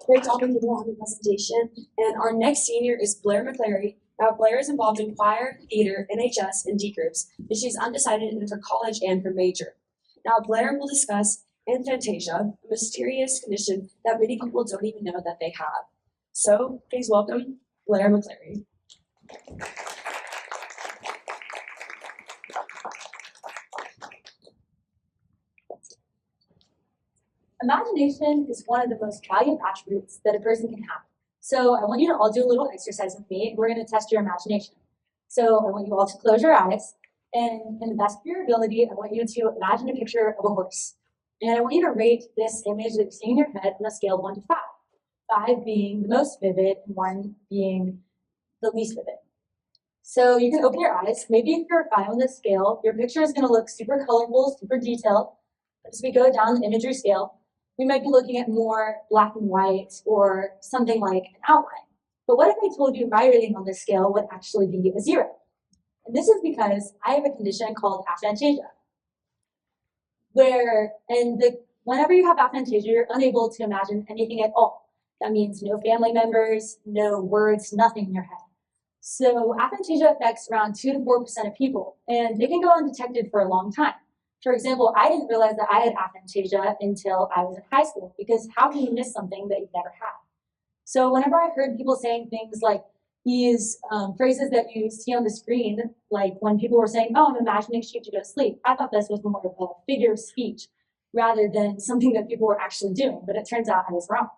Great job on the presentation. And our next senior is Blaire McLarry. Now, Blaire is involved in choir, theater, NHS, and D groups, and she's undecided in her college and her major. Now, Blaire will discuss aphantasia, a mysterious condition that many people don't even know that they have. So, please welcome Blaire McLarry. Imagination is one of the most valued attributes that a person can have. So I want you to all do a little exercise with me. We're going to test your imagination. So I want you all to close your eyes, and in the best of your ability, I want you to imagine a picture of a horse. And I want you to rate this image that you see in your head on a scale of 1 to 5. 5 being the most vivid, and 1 being the least vivid. So you can open your eyes. Maybe if you're a 5 on this scale, your picture is going to look super colorful, super detailed. As we go down the imagery scale, we might be looking at more black and white or something like an outline. But what if I told you my rating on this scale would actually be a 0? And this is because I have a condition called aphantasia, whenever you have aphantasia, you're unable to imagine anything at all. That means no family members, no words, nothing in your head. So aphantasia affects around 2 to 4% of people, and it can go undetected for a long time. For example, I didn't realize that I had aphantasia until I was in high school, because how can you miss something that you've never had? So whenever I heard people saying things like these phrases that you see on the screen, like when people were saying, oh, I'm imagining sheep to go to sleep, I thought this was more of a figure of speech rather than something that people were actually doing, but it turns out I was wrong.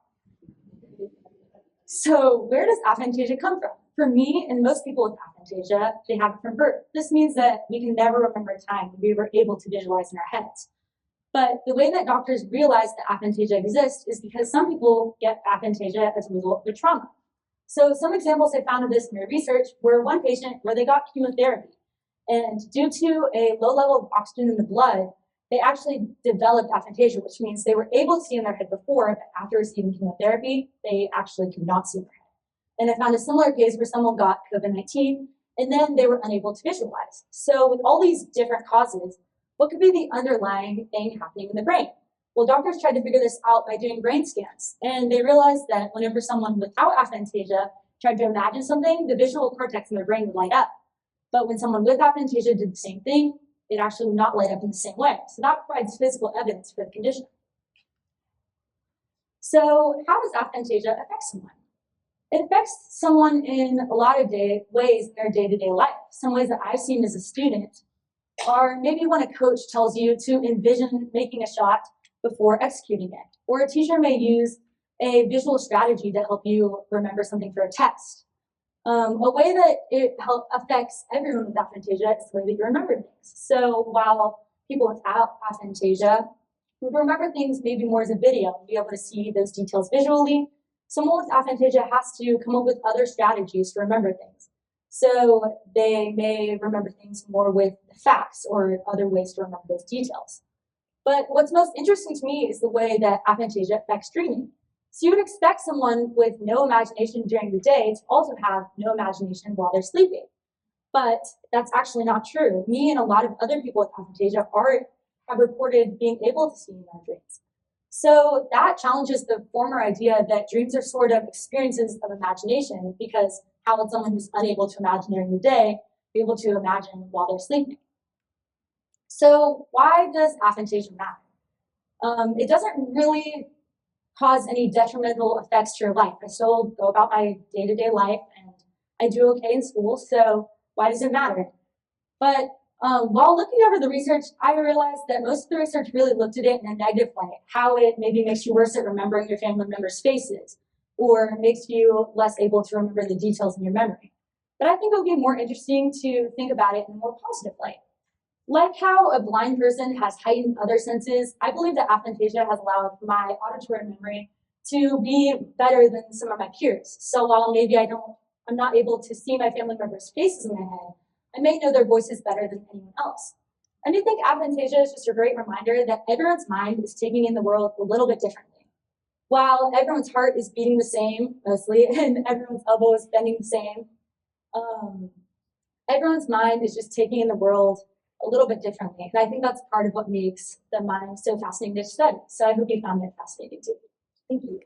So where does aphantasia come from? For me and most people with aphantasia, they have it from birth. This means that we can never remember a time when we were able to visualize in our heads. But the way that doctors realize that aphantasia exists is because some people get aphantasia as a result of trauma. So some examples I found of this in my research were one patient where they got chemotherapy. And due to a low level of oxygen in the blood, they actually developed aphantasia, which means they were able to see in their head before, but after receiving chemotherapy, they actually could not see in their head. And I found a similar case where someone got COVID-19 and then they were unable to visualize. So with all these different causes, what could be the underlying thing happening in the brain? Well, doctors tried to figure this out by doing brain scans, and they realized that whenever someone without aphantasia tried to imagine something, the visual cortex in their brain would light up. But when someone with aphantasia did the same thing, it actually would not light up in the same way. So that provides physical evidence for the condition. So how does aphantasia affect someone? It affects someone in a lot of ways in their day-to-day life. Some ways that I've seen as a student are maybe when a coach tells you to envision making a shot before executing it, or a teacher may use a visual strategy to help you remember something for a test. A way that it affects everyone with aphantasia is the way that you remember things. So while people without aphantasia would remember things maybe more as a video, be able to see those details visually, someone with aphantasia has to come up with other strategies to remember things. So they may remember things more with facts or other ways to remember those details. But what's most interesting to me is the way that aphantasia affects dreaming. So you would expect someone with no imagination during the day to also have no imagination while they're sleeping. But that's actually not true. Me and a lot of other people with aphantasia have reported being able to see in their dreams. So that challenges the former idea that dreams are sort of experiences of imagination, because how would someone who's unable to imagine during the day be able to imagine while they're sleeping? So why does aphantasia matter? It doesn't really cause any detrimental effects to your life. I still go about my day-to-day life and I do okay in school, so why does it matter? But while looking over the research, I realized that most of the research really looked at it in a negative way, how it maybe makes you worse at remembering your family members' faces, or makes you less able to remember the details in your memory. But I think it would be more interesting to think about it in a more positive light. Like how a blind person has heightened other senses, I believe that aphantasia has allowed my auditory memory to be better than some of my peers. So while maybe I'm not able to see my family members' faces in my head, I may know their voices better than anyone else. And I think aphantasia is just a great reminder that everyone's mind is taking in the world a little bit differently. While everyone's heart is beating the same, mostly, and everyone's elbow is bending the same, everyone's mind is just taking in the world a little bit differently. And I think that's part of what makes the mind so fascinating to study. So I hope you found it fascinating too. Thank you.